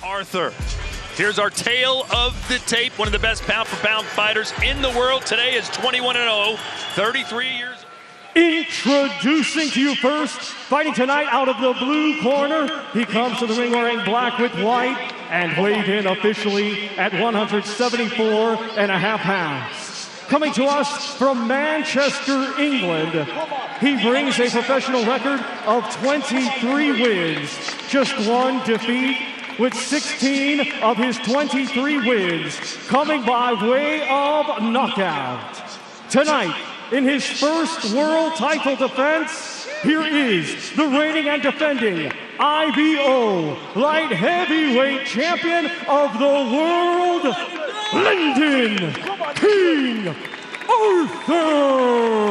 Arthur. Here's our tale of the tape. One of the best pound-for-pound fighters in the world today is 21-0, 33 years. Introducing to you first, fighting tonight out of the blue corner. He comes to the ring wearing black with white and weighed in officially at 174.5 pounds. Coming to us from Manchester, England, he brings a professional record of 23 wins, just one defeat, with 16 of his 23 wins coming by way of knockout. Tonight, in his first world title defense, here is the reigning and defending IBO light heavyweight champion of the world, Lyndon King Arthur.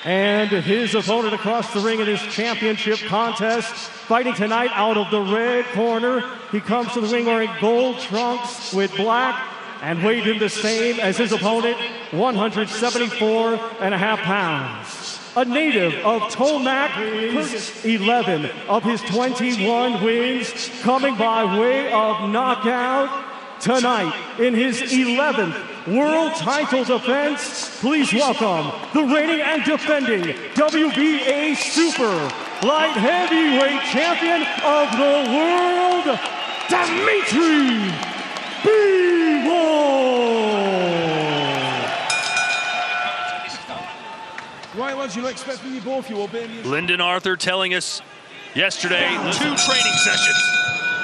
And his opponent across the ring in his championship contest, fighting tonight out of the red corner. He comes to the ring wearing gold trunks with black and weighed in the same as his opponent, 174.5 pounds. A native of Tomac, 11 of his 21 wins coming by way of knockout. Tonight, in his 11th world title defense, please welcome the reigning and defending WBA Super Light Heavyweight Champion of the world, Dmitry Bivol. Right, lads, you expect from you both, you obey me. Lyndon Arthur telling us yesterday, 2 training sessions.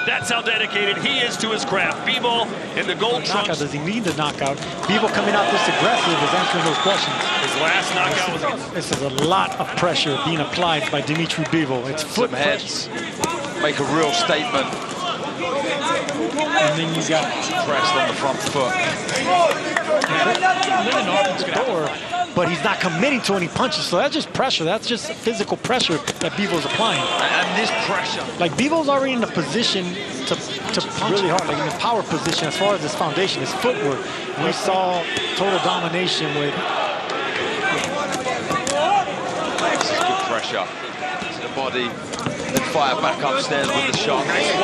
That's how dedicated he is to his craft. Bivol in the gold trunks. Does he need the knockout? Bivol coming out this aggressive is answering those questions. His last knockout was against. This is a lot of pressure being applied by Dmitry Bivol. It's foot heads, make a real statement. And then you got pressed on the front foot. But he's not committing to any punches, so that's just pressure. That's just physical pressure that Bivol's applying. And this pressure. Like, Bivol's already in a position to punch really hard, like in the power position as far as his foundation, his footwork. We saw total domination with... This is good pressure to the body. Then fire back upstairs with the shot. Nice 1-2.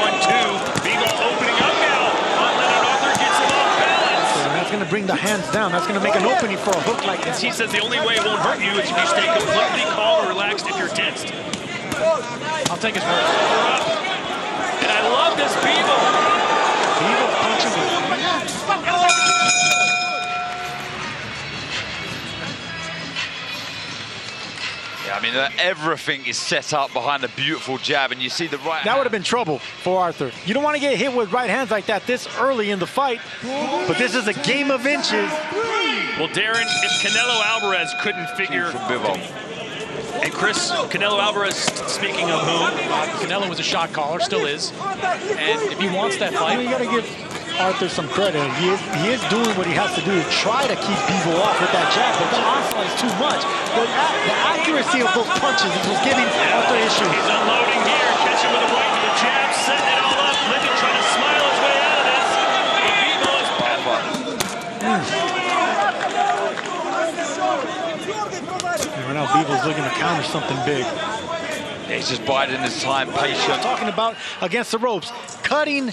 Bivol opening up now. Lyndon Arthur gets him off balance. And that's going to bring the hands down. That's going to make an opening for a hook like this. He says the only way it won't hurt you is if you stay completely calm and relaxed if you're tensed. I'll take his word. And I love this Bivol. Bivol punching him. Yeah, I mean, everything is set up behind a beautiful jab, and you see the right. That would have been trouble for Arthur. You don't want to get hit with right hands like that this early in the fight, but this is a game of inches. Well, Darren, if Canelo Alvarez couldn't figure... From Bivol. And Chris, Canelo Alvarez, speaking of whom, Canelo was a shot caller, still is. And if he wants that fight... You got to give Arthur some credit. He is doing what he has to do to try to keep Bivol off with that jab, but the onslaught is too much. The accuracy of those punches was giving Arthur issues. He's unloading here, catching with a right to the jab, setting it all up. Lyndon trying to smile his way out of this. And Bivol is pepper. Right now, Bivol's looking to counter something big. Yeah, he's just biding his time, patient. Talking about against the ropes, cutting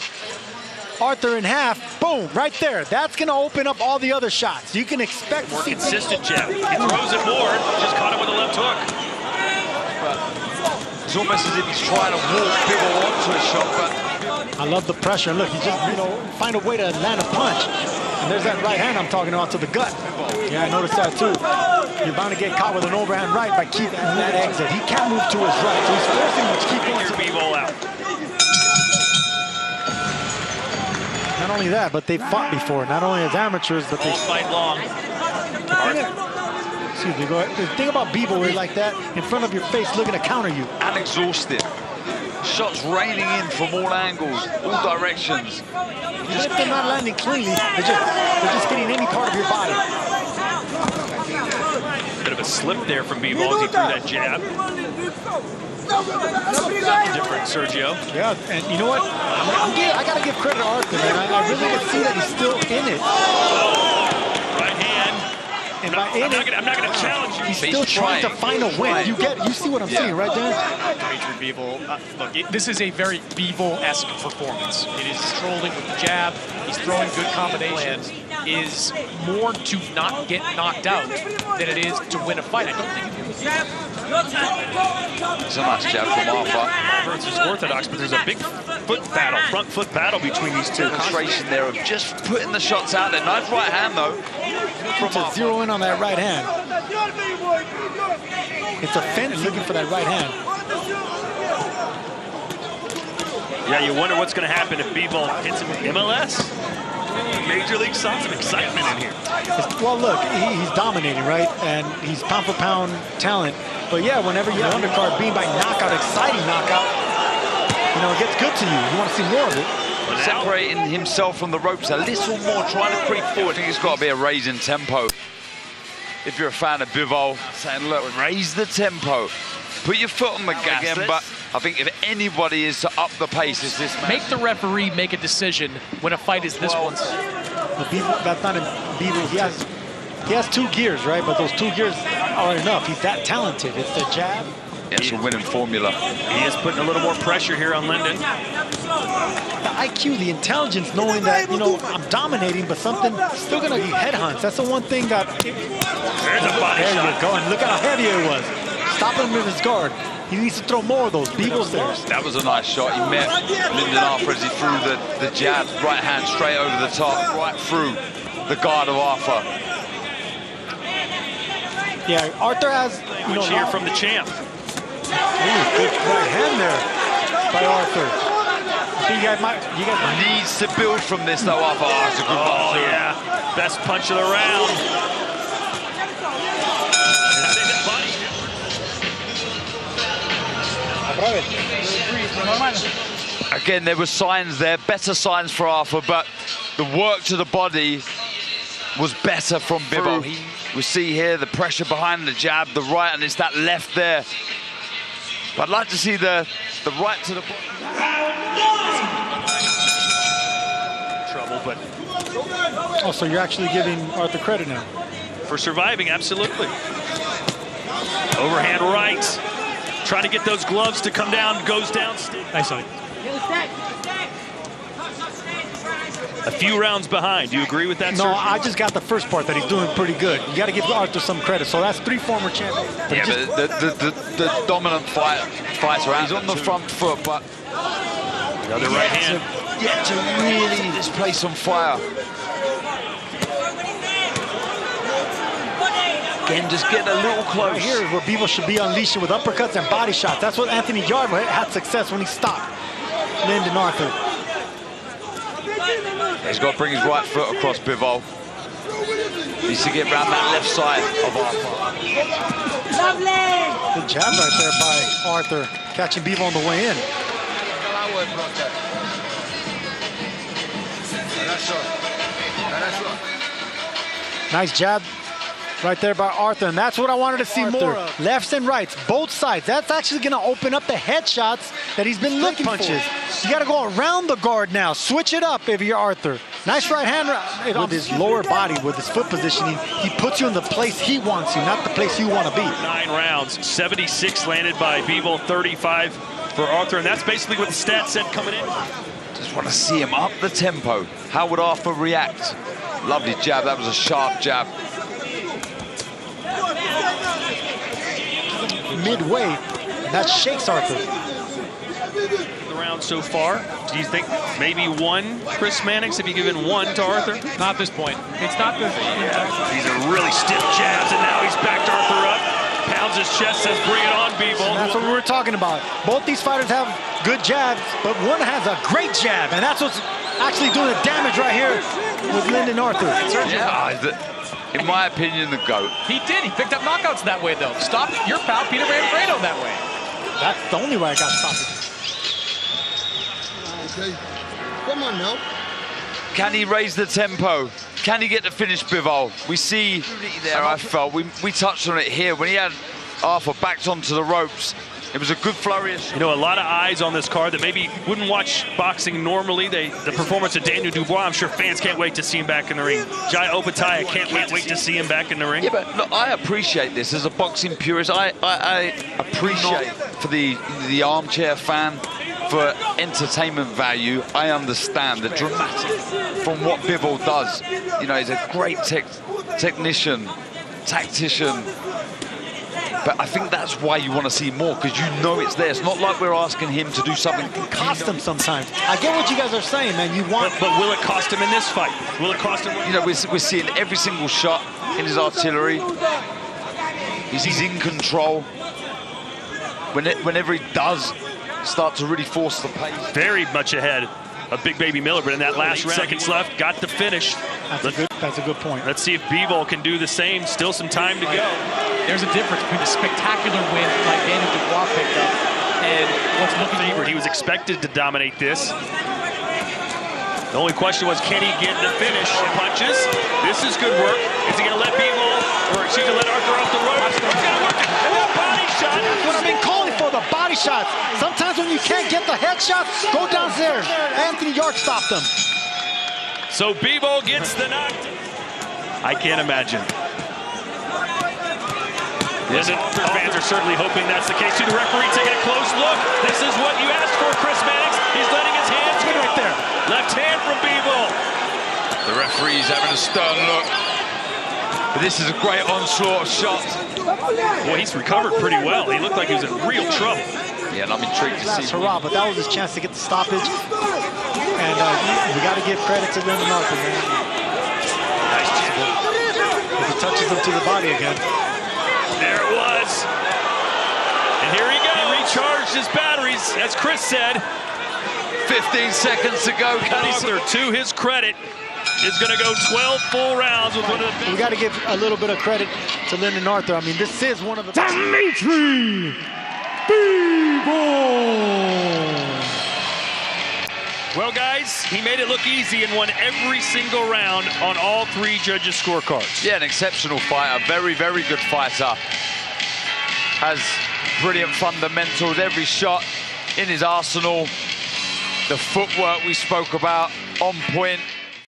Arthur in half, boom, right there. That's going to open up all the other shots. You can expect more consistent jab. He throws it more, just caught it with a left hook. But it's almost as if he's trying to walk Bivol onto his shot, but... I love the pressure. Look, he just, find a way to land a punch. And there's that right hand I'm talking about to the gut. Yeah, I noticed that too. You're bound to get caught with an overhand right by keeping that exit. He can't move to his right, so he's forcing him to keep going. Bivol out. Not only that, but they've fought before. Not only as amateurs, but they fight long. Excuse me, go ahead. The thing about Bivol is like that, in front of your face, looking to counter you. And exhausted. Shots raining in from all angles, all directions. Even if they're not landing cleanly, they're just hitting any part of your body. Bit of a slip there from Bivol as he threw that jab. Different, Sergio. Yeah, and you know what? I got to give credit to Arthur, man. I really can see that he's still in it. Oh, right hand. And by I'm not gonna challenge you. He's still trying to find a win. You see what I'm saying, right there? Dmitry Bivol, look, this is a very Bivol-esque performance. It is strolling with the jab. He's throwing good combinations. Is more to not get knocked out than it is to win a fight. I don't think you can. It's a nice jab from Arthur. Versus orthodox, but there's a big front foot battle between these two. Concentration there of just putting the shots out there. Nice right hand though. To zero in on that right hand. It's a fence looking for that right hand. Yeah, you wonder what's going to happen if Bivol hits him with MLS. Major League Soccer, some excitement in here. Well, look, he's dominating, right? And he's pound for pound talent. But yeah, whenever you undercard being by knockout, exciting knockout, you know, it gets good to you. You want to see more of it. Separating himself from the ropes a little more, trying to creep forward. I think it's got to be a raise in tempo. If you're a fan of Bivol, saying, look, raise the tempo. Put your foot on the gas again, but I think if anybody is to up the pace, it's this man. Make the referee make a decision when a fight is this one. That's not in Bivol. He has 2 gears, right? But those 2 gears are enough. He's that talented. It's the jab. It's a winning formula. He is putting a little more pressure here on Lyndon. The IQ, the intelligence, knowing that, you know, I'm dominating, but something still going to be headhunts. That's the one thing that... There's a body shot. There you go. And look how heavy it was. Stopping him with his guard. He needs to throw more of those. Bivol's there. That was a nice shot. He met Lyndon Arthur as he threw the jab, right hand straight over the top, right through the guard of Arthur. Yeah, Arthur has, you know, cheer from the champ. Ooh, good right hand there by Arthur. I think you guys needs to build from this though, Arthur. Oh, yeah. Best punch of the round. Again, there were signs there, better signs for Arthur, but the work to the body was better from Bivol. We see here the pressure behind the jab, the right, and it's that left there. But I'd like to see the right to the body. Trouble, but... Oh, so you're actually giving Arthur credit now? For surviving, absolutely. Overhand right. Trying to get those gloves to come down, goes down. Nice on it. A few rounds behind. Do you agree with that, No, sir? I just got the first part that he's doing pretty good. You got to give Arthur some credit. So that's 3 former champions. But yeah, the dominant fighter. He's on the front foot, but the other right hand. Yet to really this place on fire. Again, just getting a little close. Right here is where Bivol should be unleashing with uppercuts and body shots. That's what Anthony Yarde had success when he stopped Lyndon Arthur. He's got to bring his right foot across Bivol. Needs to get around that left side of Arthur. Good jab right there by Arthur, catching Bivol on the way in. Nice jab right there by Arthur, and that's what I wanted to see more of. Lefts and rights, both sides. That's actually going to open up the headshots that he's been looking for. You got to go around the guard now. Switch it up if you're Arthur. Nice right hand with his lower body, with his foot positioning. He puts you in the place he wants you, not the place you want to be. 9 rounds, 76 landed by Bivol, 35 for Arthur, and that's basically what the stats said coming in. Just want to see him up the tempo. How would Arthur react? Lovely jab. That was a sharp jab. Midway, that shakes Arthur. The round so far, do you think maybe 1 Chris Mannix? Have you given 1 to Arthur? Not at this point. It's not the... These are really stiff jabs, and now he's backed Arthur up. Pounds his chest, says bring it on, Bivol. And that's what we were talking about. Both these fighters have good jabs, but one has a great jab, and that's what's actually doing the damage right here with Lyndon Arthur. Yeah, in my opinion, the GOAT. He did. He picked up knockouts that way, though. Stopped your pal, Peter Manfredo, that way. That's the only way I got stopped. Okay. Come on now. Can he raise the tempo? Can he get to finish Bivol? We see there, I felt, we touched on it here. When he had Arthur backed onto the ropes, It was a good flurry of shots. You know, a lot of eyes on this card that maybe wouldn't watch boxing normally. The performance of Daniel Dubois, I'm sure fans can't wait to see him back in the ring. Jai Opetaia can't wait to see him back in the ring. Yeah, but look, I appreciate this as a boxing purist. I appreciate for the armchair fan, for entertainment value. I understand the dramatic from what Bivol does. You know, he's a great technician, tactician. But I think that's why you want to see more, because you know it's there. It's not like we're asking him to do something. It can cost him sometimes. I get what you guys are saying, man. You want... But will it cost him in this fight? Will it cost him? You know, we're seeing every single shot in his artillery. He's in control. Whenever he does start to really force the pace. Very much ahead of Big Baby Miller, but in that last round, seconds left, got the finish. That's a good point. Let's see if Bivol can do the same. Still some time to go. There's a difference between a spectacular win like Daniel Dubois picked up and what's looking favored. He was expected to dominate this. The only question was, can he get the finish? Punches. This is good work. Is he going to let Bivol, or excuse me, let Arthur off the ropes? He's going to work it. And a body shot. That's what I've been calling for, the body shots. Sometimes when you can't get the headshot, go downstairs. Anthony York stopped him. So Bivol gets the knock. I can't imagine. Lyndon fans are certainly hoping that's the case. See the referee taking a close look. This is what you asked for, Chris Mannix. He's letting his hands go right there. Left hand from Bivol. The referee's having a stern look. But this is a great onslaught of shots. Boy, he's recovered pretty well. He looked like he was in real trouble. Yeah, and I'm intrigued to see. Hurrah, but that was his chance to get the stoppage. And we got to give credit to Lyndon Arthur, man. Nice jab. If he touches him to the body again. There it was. And here he goes. He recharged his batteries, as Chris said. 15 seconds to go. Arthur, to his credit, is going to go 12 full rounds with one of the... We got to give a little bit of credit to Lyndon Arthur. I mean, this is one of the... Dmitry Bivol! Well, guys, he made it look easy and won every single round on all three judges' scorecards. Yeah, an exceptional fighter. Very, very good fighter. Has brilliant fundamentals. Every shot in his arsenal. The footwork we spoke about, on point.